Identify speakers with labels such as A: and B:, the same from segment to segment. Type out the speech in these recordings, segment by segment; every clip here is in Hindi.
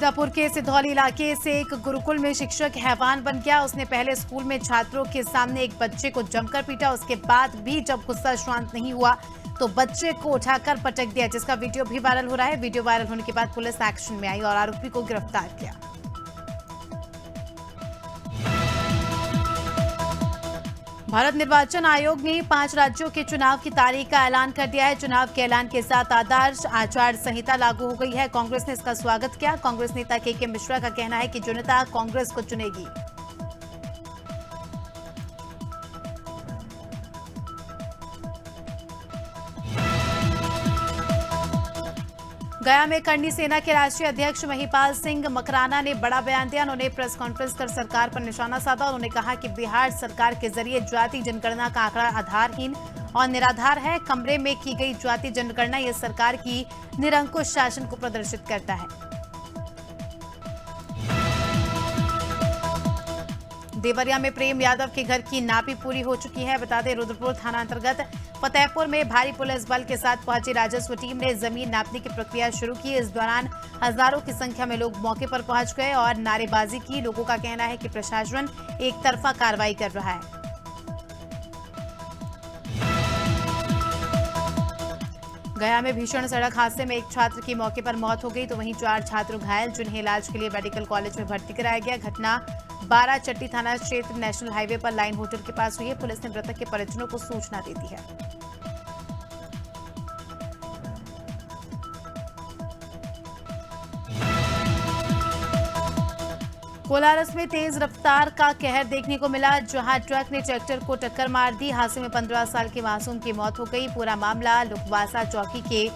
A: सीतापुर के सिधौली इलाके से एक गुरुकुल में शिक्षक हैवान बन गया। उसने पहले स्कूल में छात्रों के सामने एक बच्चे को जमकर पीटा। उसके बाद भी जब गुस्सा शांत नहीं हुआ तो बच्चे को उठाकर पटक दिया, जिसका वीडियो भी वायरल हो रहा है। वीडियो वायरल होने के बाद पुलिस एक्शन में आई और आरोपी को गिरफ्तार किया। भारत निर्वाचन आयोग ने 5 राज्यों के चुनाव की तारीख का ऐलान कर दिया है। चुनाव के ऐलान के साथ आदर्श आचार संहिता लागू हो गई है। कांग्रेस ने इसका स्वागत किया। कांग्रेस नेता के मिश्रा का कहना है कि जनता कांग्रेस को चुनेगी। गया में करनी सेना के राष्ट्रीय अध्यक्ष महिपाल सिंह मकराना ने बड़ा बयान दिया। उन्होंने प्रेस कॉन्फ्रेंस कर सरकार पर निशाना साधा। उन्होंने कहा कि बिहार सरकार के जरिए जाति जनगणना का आंकड़ा आधारहीन और निराधार है। कमरे में की गई जाति जनगणना ये सरकार की निरंकुश शासन को प्रदर्शित करता है। देवरिया में प्रेम यादव के घर की नापी पूरी हो चुकी है। बता दें, रुद्रपुर थाना अंतर्गत फतेहपुर में भारी पुलिस बल के साथ पहुंची राजस्व टीम ने जमीन नापने की प्रक्रिया शुरू की। इस दौरान हजारों की संख्या में लोग मौके पर पहुंच गए और नारेबाजी की। लोगों का कहना है कि प्रशासन एक तरफा कार्रवाई कर रहा है। गया में भीषण सड़क हादसे में एक छात्र की मौके पर मौत हो गई तो वहीं 4 छात्र घायल, जिन्हें इलाज के लिए मेडिकल कॉलेज में भर्ती कराया गया। घटना बाराचट्टी थाना क्षेत्र नेशनल हाईवे पर लाइन होटल के पास हुई है। पुलिस ने मृतक के परिजनों को सूचना दे दी है। कोलारस में तेज रफ्तार का कहर देखने को मिला, जहां ट्रक ने ट्रैक्टर को टक्कर मार दी। हादसे में 15 साल के मासूम की मौत हो गई। पूरा मामला लुकवासा चौकी के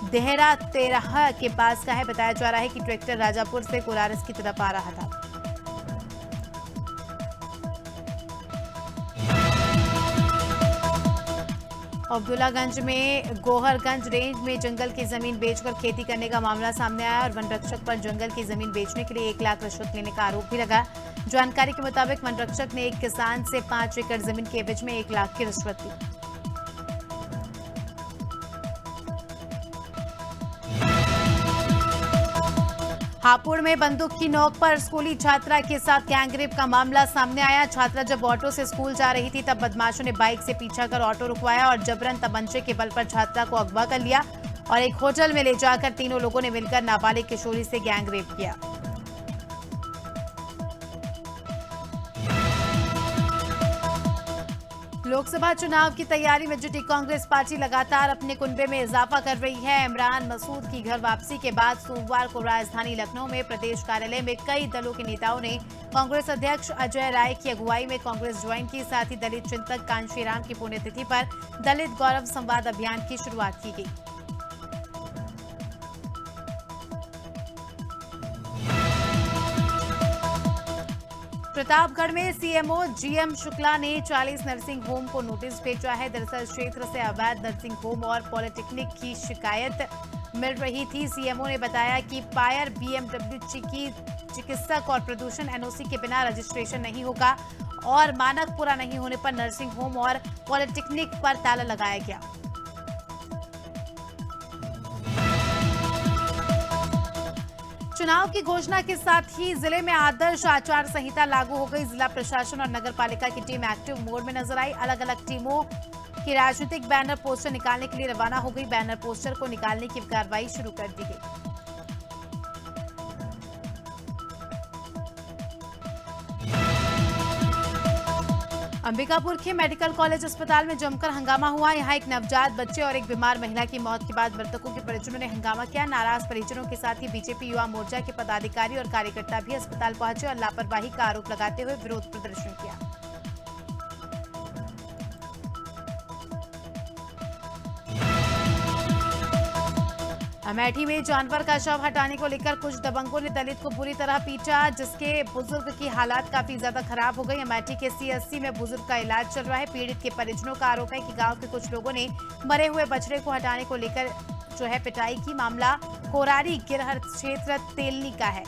A: देहरा 13 के पास का है। बताया जा रहा है कि ट्रैक्टर राजापुर से कोलारस की तरफ आ रहा था। अब्दुल्लागंज में गोहरगंज रेंज में जंगल की जमीन बेचकर खेती करने का मामला सामने आया और वन रक्षक पर जंगल की जमीन बेचने के लिए 1 लाख रिश्वत लेने का आरोप भी लगा। जानकारी के मुताबिक वन रक्षक ने एक किसान से 5 एकड़ जमीन के एवज में 1 लाख की रिश्वत ली। हापुड़ में बंदूक की नोक पर स्कूली छात्रा के साथ गैंगरेप का मामला सामने आया। छात्रा जब ऑटो से स्कूल जा रही थी तब बदमाशों ने बाइक से पीछा कर ऑटो रुकवाया और जबरन तमंचे के बल पर छात्रा को अगवा कर लिया और एक होटल में ले जाकर तीनों लोगों ने मिलकर नाबालिग किशोरी से गैंगरेप किया। लोकसभा चुनाव की तैयारी में जुटी कांग्रेस पार्टी लगातार अपने कुनबे में इजाफा कर रही है। इमरान मसूद की घर वापसी के बाद सोमवार को राजधानी लखनऊ में प्रदेश कार्यालय में कई दलों के नेताओं ने कांग्रेस अध्यक्ष अजय राय की अगुवाई में कांग्रेस ज्वाइन की। साथ ही दलित चिंतक कांशीराम की पुण्यतिथि पर दलित गौरव संवाद अभियान की शुरुआत की गई। प्रतापगढ़ में सीएमओ जीएम शुक्ला ने 40 नर्सिंग होम को नोटिस भेजा है। दरअसल क्षेत्र से अवैध नर्सिंग होम और पॉलिटेक्निक की शिकायत मिल रही थी। सीएमओ ने बताया कि पायर बीएमडब्ल्यू की चिकित्सक और प्रदूषण एनओसी के बिना रजिस्ट्रेशन नहीं होगा और मानक पूरा नहीं होने पर नर्सिंग होम और पॉलिटेक्निक पर ताला लगाया गया। चुनाव की घोषणा के साथ ही जिले में आदर्श आचार संहिता लागू हो गई। जिला प्रशासन और नगर पालिका की टीम एक्टिव मोड में नजर आई। अलग अलग टीमों की राजनीतिक बैनर पोस्टर निकालने के लिए रवाना हो गई। बैनर पोस्टर को निकालने की कार्रवाई शुरू कर दी गई। अंबिकापुर के मेडिकल कॉलेज अस्पताल में जमकर हंगामा हुआ। यहां एक नवजात बच्चे और एक बीमार महिला की मौत के बाद मृतकों के परिजनों ने हंगामा किया। नाराज परिजनों के साथ ही बीजेपी युवा मोर्चा के पदाधिकारी और कार्यकर्ता भी अस्पताल पहुंचे और लापरवाही का आरोप लगाते हुए विरोध प्रदर्शन किया। अमेठी में जानवर का शव हटाने को लेकर कुछ दबंगों ने दलित को बुरी तरह पीटा, जिसके बुजुर्ग की हालत काफी ज्यादा खराब हो गई। अमेठी के सीएससी में बुजुर्ग का इलाज चल रहा है। पीड़ित के परिजनों का आरोप है कि गांव के कुछ लोगों ने मरे हुए बछड़े को हटाने को लेकर पिटाई की। मामला कोरारी गिरहर क्षेत्र तेलनी का है।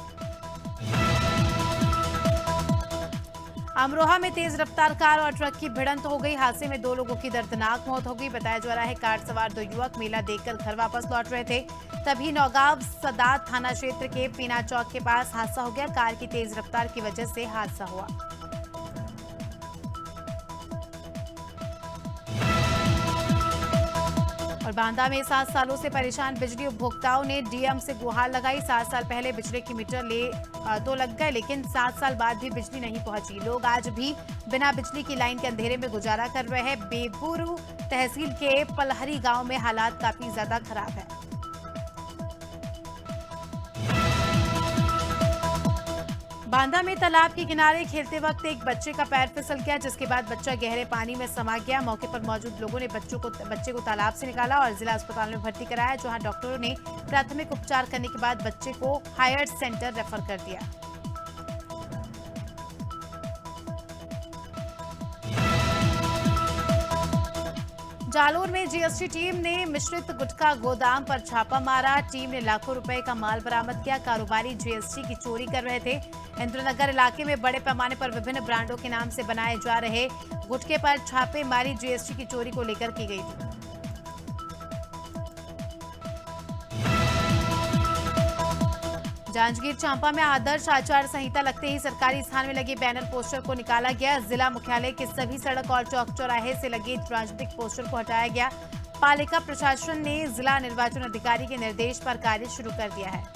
A: अमरोहा में तेज रफ्तार कार और ट्रक की भिड़ंत हो गई। हादसे में 2 लोगों की दर्दनाक मौत हो गई। बताया जा रहा है कार सवार 2 युवक मेला देखकर घर वापस लौट रहे थे, तभी नौगांव सदात थाना क्षेत्र के पीना चौक के पास हादसा हो गया। कार की तेज रफ्तार की वजह से हादसा हुआ। और बांदा में 7 सालों से परेशान बिजली उपभोक्ताओं ने डीएम से गुहार लगाई। 7 साल पहले बिजली की मीटर तो लग गए, लेकिन 7 साल बाद भी बिजली नहीं पहुंची। लोग आज भी बिना बिजली की लाइन के अंधेरे में गुजारा कर रहे हैं। बेबुरु तहसील के पलहरी गांव में हालात काफी ज्यादा खराब है। बांदा में तालाब के किनारे खेलते वक्त एक बच्चे का पैर फिसल गया, जिसके बाद बच्चा गहरे पानी में समा गया। मौके पर मौजूद लोगों ने बच्चे को तालाब से निकाला और जिला अस्पताल में भर्ती कराया, जहां डॉक्टरों ने प्राथमिक उपचार करने के बाद बच्चे को हायर सेंटर रेफर कर दिया। जालोर में जीएसटी टीम ने मिश्रित गुटखा गोदाम पर छापा मारा। टीम ने लाखों रुपए का माल बरामद किया। कारोबारी जीएसटी की चोरी कर रहे थे। इंद्रनगर इलाके में बड़े पैमाने पर विभिन्न ब्रांडों के नाम से बनाए जा रहे गुटखे पर छापेमारी जीएसटी की चोरी को लेकर की गई थी। जांजगीर चांपा में आदर्श आचार संहिता लगते ही सरकारी स्थान में लगे बैनर पोस्टर को निकाला गया। जिला मुख्यालय के सभी सड़क और चौक चौराहे से लगे राजनीतिक पोस्टर को हटाया गया। पालिका प्रशासन ने जिला निर्वाचन अधिकारी के निर्देश पर कार्य शुरू कर दिया है।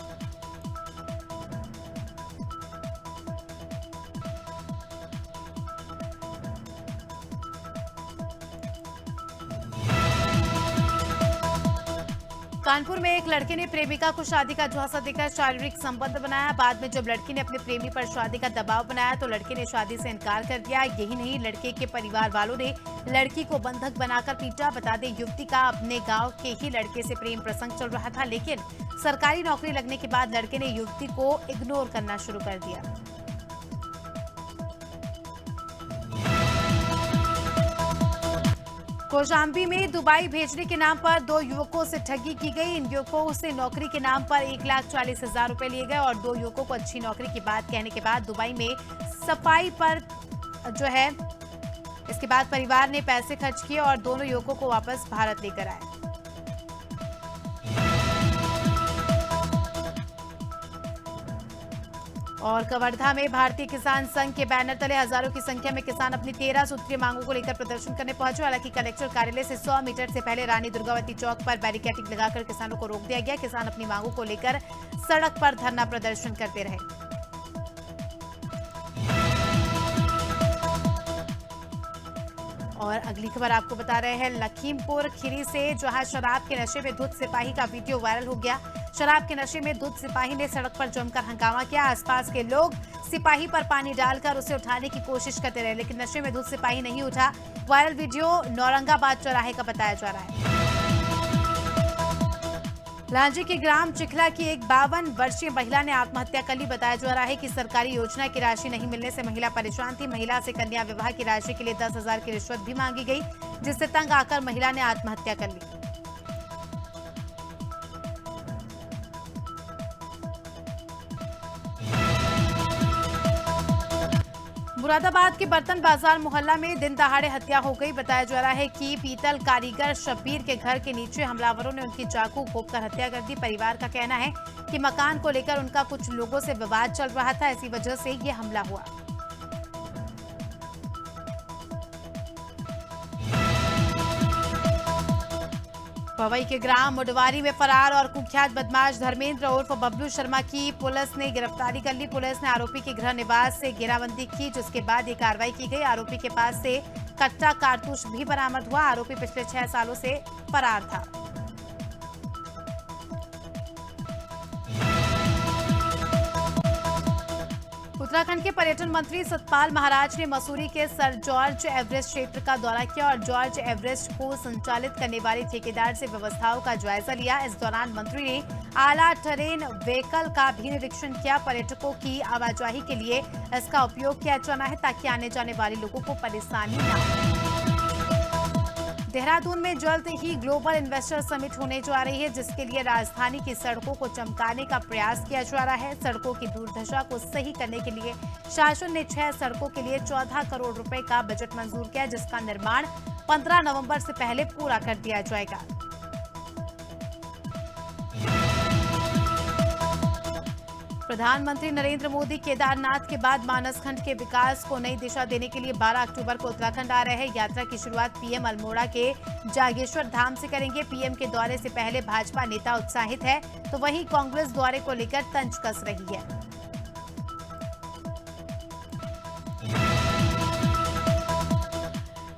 A: कानपुर में एक लड़के ने प्रेमिका को शादी का झांसा देकर शारीरिक संबंध बनाया। बाद में जब लड़की ने अपने प्रेमी पर शादी का दबाव बनाया तो लड़के ने शादी से इनकार कर दिया। यही नहीं, लड़के के परिवार वालों ने लड़की को बंधक बनाकर पीटा। बता दें, युवती का अपने गांव के ही लड़के से प्रेम प्रसंग चल रहा था, लेकिन सरकारी नौकरी लगने के बाद लड़के ने युवती को इग्नोर करना शुरू कर दिया। कौशाम्बी में दुबई भेजने के नाम पर 2 युवकों से ठगी की गई। इन युवकों से नौकरी के नाम पर 1,40,000 रुपए लिए गए और 2 युवकों को अच्छी नौकरी की बात कहने के बाद दुबई में सफाई पर इसके बाद परिवार ने पैसे खर्च किए और दोनों युवकों को वापस भारत लेकर आए। और कवर्धा में भारतीय किसान संघ के बैनर तले हजारों की संख्या में किसान अपनी 13 सूत्रीय मांगों को लेकर प्रदर्शन करने पहुंचे। हालांकि कलेक्टर कार्यालय से 100 मीटर से पहले रानी दुर्गावती चौक पर बैरिकेडिंग लगाकर किसानों को रोक दिया गया। किसान अपनी मांगों को लेकर सड़क पर धरना प्रदर्शन करते रहे। और अगली खबर आपको बता रहे हैं लखीमपुर खीरी से, जहां शराब के नशे में धुत सिपाही का वीडियो वायरल हो गया। शराब के नशे में धुत सिपाही ने सड़क पर जमकर हंगामा किया। आसपास के लोग सिपाही पर पानी डालकर उसे उठाने की कोशिश करते रहे, लेकिन नशे में धुत सिपाही नहीं उठा। वायरल वीडियो नौरंगाबाद चौराहे का बताया जा रहा है। लांजी के ग्राम चिखला की एक 52 वर्षीय महिला ने आत्महत्या कर ली। बताया जा रहा है कि सरकारी योजना की राशि नहीं मिलने से महिला परेशान थी। महिला से कन्या विवाह की राशि के लिए 10,000 की रिश्वत भी मांगी गई, जिससे तंग आकर महिला ने आत्महत्या कर ली। मुरादाबाद के बर्तन बाजार मोहल्ला में दिन दहाड़े हत्या हो गई। बताया जा रहा है कि पीतल कारीगर शब्बीर के घर के नीचे हमलावरों ने उनकी चाकू घोंपकर हत्या कर दी। परिवार का कहना है कि मकान को लेकर उनका कुछ लोगों से विवाद चल रहा था, इसी वजह से ये हमला हुआ। पवई के ग्राम मुडवारी में फरार और कुख्यात बदमाश धर्मेंद्र उर्फ बबलू शर्मा की पुलिस ने गिरफ्तारी कर ली। पुलिस ने आरोपी के गृह निवास से घेराबंदी की, जिसके बाद ये कार्रवाई की गई। आरोपी के पास से कट्टा कारतूस भी बरामद हुआ। आरोपी पिछले 6 सालों से फरार था। उत्तराखंड के पर्यटन मंत्री सतपाल महाराज ने मसूरी के सर जॉर्ज एवरेस्ट क्षेत्र का दौरा किया और जॉर्ज एवरेस्ट को संचालित करने वाले ठेकेदार से व्यवस्थाओं का जायजा लिया। इस दौरान मंत्री ने आला टरेन व्हीकल का भी निरीक्षण किया। पर्यटकों की आवाजाही के लिए इसका उपयोग किया जाना है, ताकि आने जाने वाले लोगों को परेशानी न हो। देहरादून में जल्द ही ग्लोबल इन्वेस्टर समिट होने जा रही है, जिसके लिए राजधानी की सड़कों को चमकाने का प्रयास किया जा रहा है। सड़कों की दुर्दशा को सही करने के लिए शासन ने 6 सड़कों के लिए 14 करोड़ रुपए का बजट मंजूर किया, जिसका निर्माण 15 नवंबर से पहले पूरा कर दिया जाएगा। प्रधानमंत्री नरेंद्र मोदी केदारनाथ के बाद मानसखंड के विकास को नई दिशा देने के लिए 12 अक्टूबर को उत्तराखंड आ रहे हैं। यात्रा की शुरुआत पीएम अल्मोड़ा के जागेश्वर धाम से करेंगे। पीएम के दौरे से पहले भाजपा नेता उत्साहित है, तो वहीं कांग्रेस दौरे को लेकर तंज कस रही है।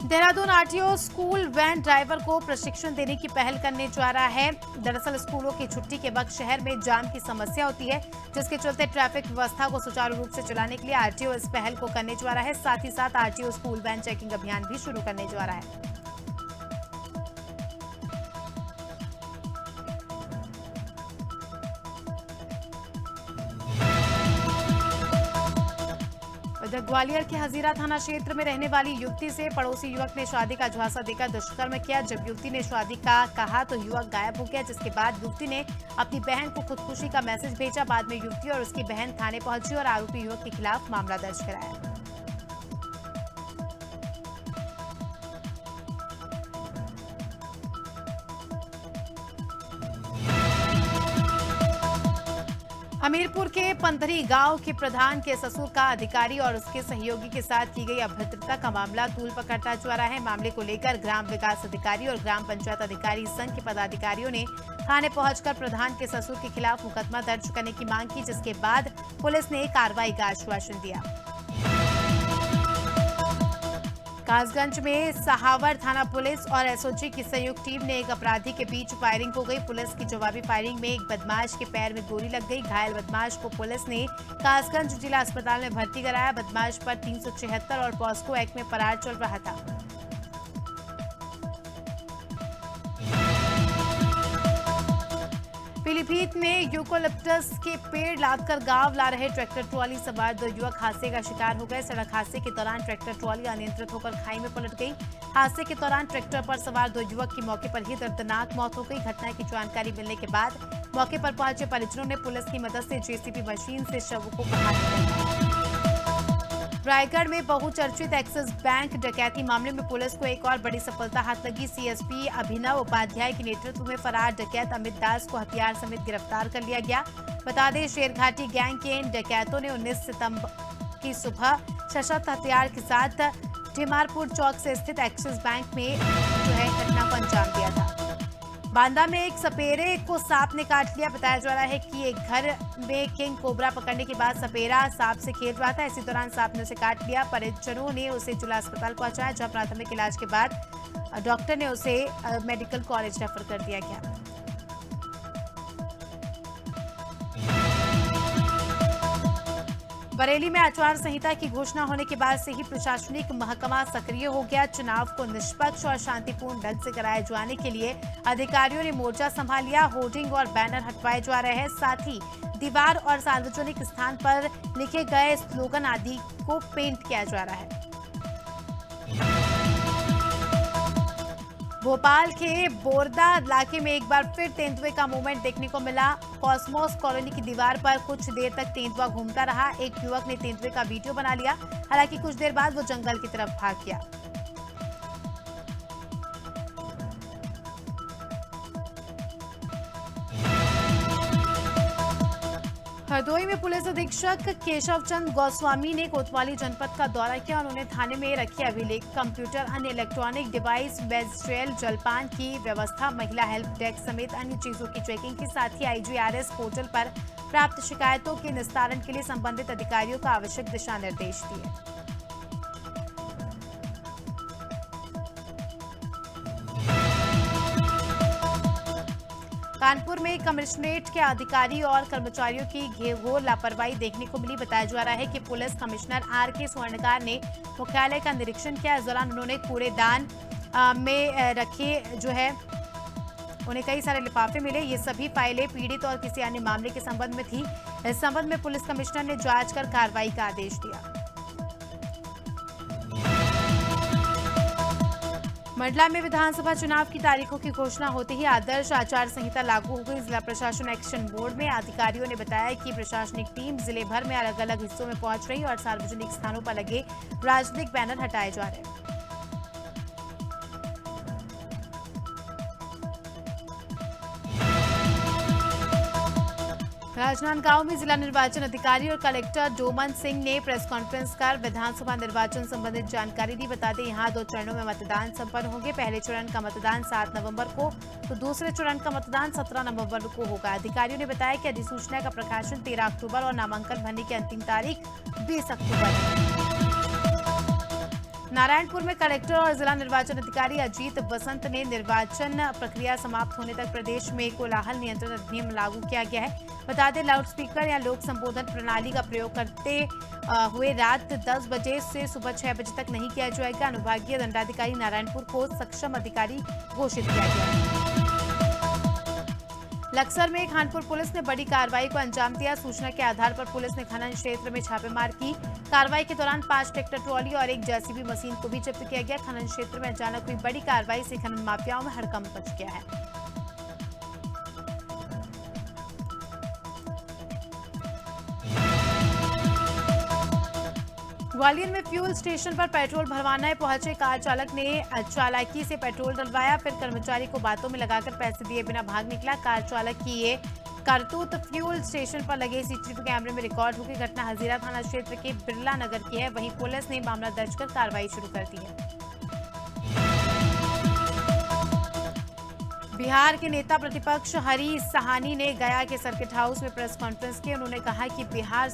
A: Dehradun RTO school van driver को प्रशिक्षण देने की पहल करने जा रहा है। दरअसल स्कूलों की छुट्टी के वक्त शहर में जाम की समस्या होती है, जिसके चलते ट्रैफिक व्यवस्था को सुचारू रूप से चलाने के लिए आरटीओ इस पहल को करने जा रहा है। साथ ही साथ आरटीओ स्कूल वैन चेकिंग अभियान भी शुरू करने जा रहा है। उधर ग्वालियर के हजीरा थाना क्षेत्र में रहने वाली युवती से पड़ोसी युवक ने शादी का झांसा देकर दुष्कर्म किया। जब युवती ने शादी का कहा तो युवक गायब हो गया, जिसके बाद युवती ने अपनी बहन को खुदकुशी का मैसेज भेजा। बाद में युवती और उसकी बहन थाने पहुंची और आरोपी युवक के खिलाफ मामला दर्ज कराया। हमीरपुर के पंधरी गांव के प्रधान के ससुर का अधिकारी और उसके सहयोगी के साथ की गई अभद्रता का मामला तूल पकड़ता जा रहा है। मामले को लेकर ग्राम विकास अधिकारी और ग्राम पंचायत अधिकारी संघ के पदाधिकारियों ने थाने पहुंचकर प्रधान के ससुर के खिलाफ मुकदमा दर्ज करने की मांग की, जिसके बाद पुलिस ने कार्रवाई का आश्वासन दिया। कासगंज में सहावर थाना पुलिस और एसओजी की संयुक्त टीम ने एक अपराधी के बीच फायरिंग हो गई। पुलिस की जवाबी फायरिंग में एक बदमाश के पैर में गोली लग गई। घायल बदमाश को पुलिस ने कासगंज जिला अस्पताल में भर्ती कराया। बदमाश पर 376 और पॉस्को एक्ट में फरार चल रहा था। पीलीभीत में यूकोलिप्टस के पेड़ लादकर गांव ला रहे ट्रैक्टर ट्रॉली सवार 2 युवक हादसे का शिकार हो गए। सड़क हादसे के दौरान ट्रैक्टर ट्रॉली अनियंत्रित होकर खाई में पलट गई। हादसे के दौरान ट्रैक्टर पर सवार 2 युवक की मौके पर ही दर्दनाक मौत हो गई। घटना की जानकारी मिलने के बाद मौके पर पहुंचे परिजनों ने पुलिस की मदद से जेसीबी मशीन से शवों को बाहर निकाला। रायगढ़ में बहुचर्चित एक्सिस बैंक डकैती मामले में पुलिस को एक और बड़ी सफलता हाथ लगी। सीएसपी अभिनव उपाध्याय के नेतृत्व में फरार डकैत अमित दास को हथियार समेत गिरफ्तार कर लिया गया। बता दें, शेरघाटी गैंग के इन डकैतों ने 19 सितंबर की सुबह सशस्त्र हथियार के साथ ढिमारपुर चौक से स्थित एक्सिस बैंक में घटना को अंजाम दिया था। बांदा में एक सपेरे को सांप ने काट लिया। बताया जा रहा है कि एक घर में किंग कोबरा पकड़ने के बाद सपेरा सांप से खेल रहा था। इसी दौरान सांप ने उसे काट लिया। परिजनों ने उसे जिला अस्पताल पहुंचाया, जहां प्राथमिक इलाज के बाद डॉक्टर ने उसे मेडिकल कॉलेज रेफर कर दिया गया। बरेली में आचार संहिता की घोषणा होने के बाद से ही प्रशासनिक महकमा सक्रिय हो गया। चुनाव को निष्पक्ष और शांतिपूर्ण ढंग से कराए जाने के लिए अधिकारियों ने मोर्चा संभाल लिया। होर्डिंग और बैनर हटवाए जा रहे हैं, साथ ही दीवार और सार्वजनिक स्थान पर लिखे गए स्लोगन आदि को पेंट किया जा रहा है। भोपाल के बोरदा इलाके में एक बार फिर तेंदुए का मूवमेंट देखने को मिला। कॉस्मोस कॉलोनी की दीवार पर कुछ देर तक तेंदुआ घूमता रहा। एक युवक ने तेंदुए का वीडियो बना लिया, हालांकि कुछ देर बाद वो जंगल की तरफ भाग गया। हरदोई में पुलिस अधीक्षक केशव चंद गोस्वामी ने कोतवाली जनपद का दौरा किया। उन्होंने थाने में रखे अभिलेख, कंप्यूटर, अन्य इलेक्ट्रॉनिक डिवाइस, मेजिस्ट्रियल जलपान की व्यवस्था, महिला हेल्प डेस्क समेत अन्य चीजों की चेकिंग की। साथ ही IGRS पोर्टल पर प्राप्त शिकायतों के निस्तारण के लिए संबंधित अधिकारियों को आवश्यक दिशा निर्देश दिए। कानपुर में कमिश्नरेट के अधिकारी और कर्मचारियों की घोर लापरवाही देखने को मिली। बताया जा रहा है कि पुलिस कमिश्नर RK स्वर्णकार ने मुख्यालय का निरीक्षण किया। इस दौरान उन्होंने कूड़ेदान में रखे उन्हें कई सारे लिफाफे मिले। ये सभी फाइलें पीड़ित और किसी अन्य मामले के संबंध में थी। इस संबंध में पुलिस कमिश्नर ने जांच कर कार्रवाई का आदेश दिया। मंडला में विधानसभा चुनाव की तारीखों की घोषणा होते ही आदर्श आचार संहिता लागू हो गई। जिला प्रशासन एक्शन बोर्ड में अधिकारियों ने बताया कि प्रशासनिक टीम जिले भर में अलग अलग हिस्सों में पहुंच रही और सार्वजनिक स्थानों पर लगे राजनीतिक बैनर हटाए जा रहे हैं। राजनांदगांव में जिला निर्वाचन अधिकारी और कलेक्टर डोमन सिंह ने प्रेस कॉन्फ्रेंस कर विधानसभा निर्वाचन संबंधित जानकारी दी। बता दें यहां 2 चरणों में मतदान संपन्न होंगे। पहले चरण का मतदान 7 नवंबर को तो दूसरे चरण का मतदान 17 नवंबर को होगा। अधिकारियों ने बताया कि अधिसूचना का प्रकाशन 13 अक्टूबर और नामांकन भरने की अंतिम तारीख 20 अक्टूबर है। नारायणपुर में कलेक्टर और जिला निर्वाचन अधिकारी अजीत बसंत ने निर्वाचन प्रक्रिया समाप्त होने तक प्रदेश में कोलाहल नियंत्रण अधिनियम लागू किया गया है। बता दें लाउडस्पीकर या लोक संबोधन प्रणाली का प्रयोग करते हुए रात 10 बजे से सुबह 6 बजे तक नहीं किया जाएगा। अनुभागीय दंडाधिकारी नारायणपुर को सक्षम अधिकारी घोषित किया गया है। लक्सर में खानपुर पुलिस ने बड़ी कार्रवाई को अंजाम दिया। सूचना के आधार पर पुलिस ने खनन क्षेत्र में छापेमार की। कार्रवाई के दौरान 5 ट्रैक्टर ट्रॉली और एक जेसीबी मशीन को भी जब्त किया गया। खनन क्षेत्र में अचानक हुई बड़ी कार्रवाई से खनन माफियाओं में हड़कंप मच गया है। ग्वालियर में फ्यूल स्टेशन पर पेट्रोल भरवाने पहुंचे कार चालक ने चालाकी से पेट्रोल डलवाया, फिर कर्मचारी को बातों में लगाकर पैसे दिए बिना भाग निकला। कार चालक की ये करतूत फ्यूल स्टेशन पर लगे सीसीटीवी कैमरे में रिकॉर्ड होगी। घटना हजीरा थाना क्षेत्र के बिरला नगर की है। वहीं पुलिस ने मामला दर्ज कर कार्रवाई शुरू कर दी है। बिहार के नेता प्रतिपक्ष हरीश सहानी ने गया के सर्किट हाउस में प्रेस कॉन्फ्रेंस की। उन्होंने कहा कि बिहार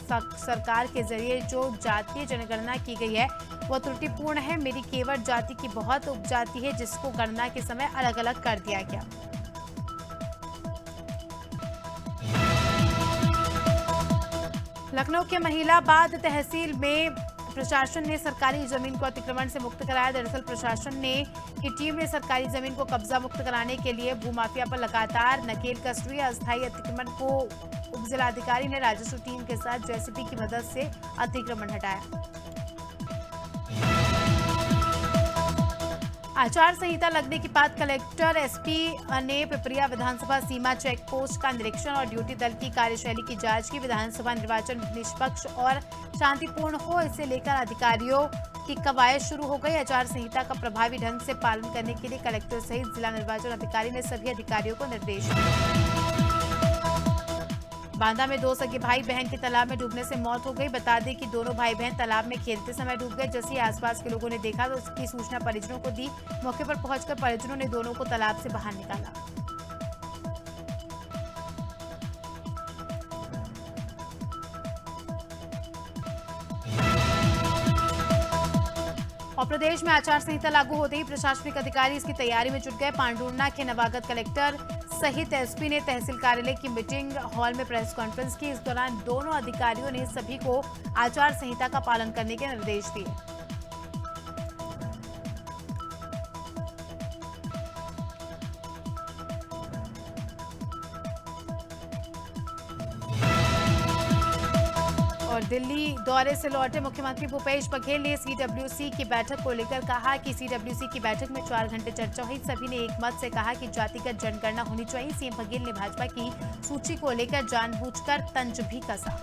A: सरकार के जरिए जो जातीय जनगणना की गई है वो त्रुटिपूर्ण है। मेरी केवट जाति की बहुत उपजाति है जिसको गणना के समय अलग अलग कर दिया गया। लखनऊ के महिलाबाद तहसील में प्रशासन ने सरकारी जमीन को अतिक्रमण से मुक्त कराया। दरअसल प्रशासन की टीम ने सरकारी जमीन को कब्जा मुक्त कराने के लिए भूमाफिया पर लगातार नकेल कस रही है। अस्थायी अतिक्रमण को उप जिलाधिकारी ने राजस्व टीम के साथ जेसीबी की मदद से अतिक्रमण हटाया। आचार संहिता लगने के बाद कलेक्टर एसपी ने पिपरिया विधानसभा सीमा चेक पोस्ट का निरीक्षण और ड्यूटी दल की कार्यशैली की जांच की। विधानसभा निर्वाचन निष्पक्ष और शांतिपूर्ण हो, इसे लेकर अधिकारियों की कवायद शुरू हो गई। आचार संहिता का प्रभावी ढंग से पालन करने के लिए कलेक्टर सहित जिला निर्वाचन अधिकारी ने सभी अधिकारियों को निर्देश दिए। बांदा में 2 सगे भाई बहन की तालाब में डूबने से मौत हो गई। बता दें कि दोनों भाई बहन तालाब में खेलते समय डूब गए। जैसे ही आसपास के लोगों ने देखा तो उसकी सूचना परिजनों को दी। मौके पर पहुंचकर परिजनों ने दोनों को तालाब से बाहर निकाला। और प्रदेश में आचार संहिता लागू होते ही प्रशासनिक अधिकारी इसकी तैयारी में जुट गए। पांडुर्ना के नवागत कलेक्टर सहित एसपी ने तहसील कार्यालय की मीटिंग हॉल में प्रेस कॉन्फ्रेंस की। इस दौरान दोनों अधिकारियों ने सभी को आचार संहिता का पालन करने के निर्देश दिए। और दिल्ली दौरे से लौटे मुख्यमंत्री भूपेश बघेल ने सीडब्ल्यूसी की बैठक को लेकर कहा कि सीडब्ल्यूसी की बैठक में 4 घंटे चर्चा हुई। सभी ने एक मत से कहा कि जातिगत जनगणना होनी चाहिए। सीएम बघेल ने भाजपा की सूची को लेकर जानबूझकर तंज भी कसा।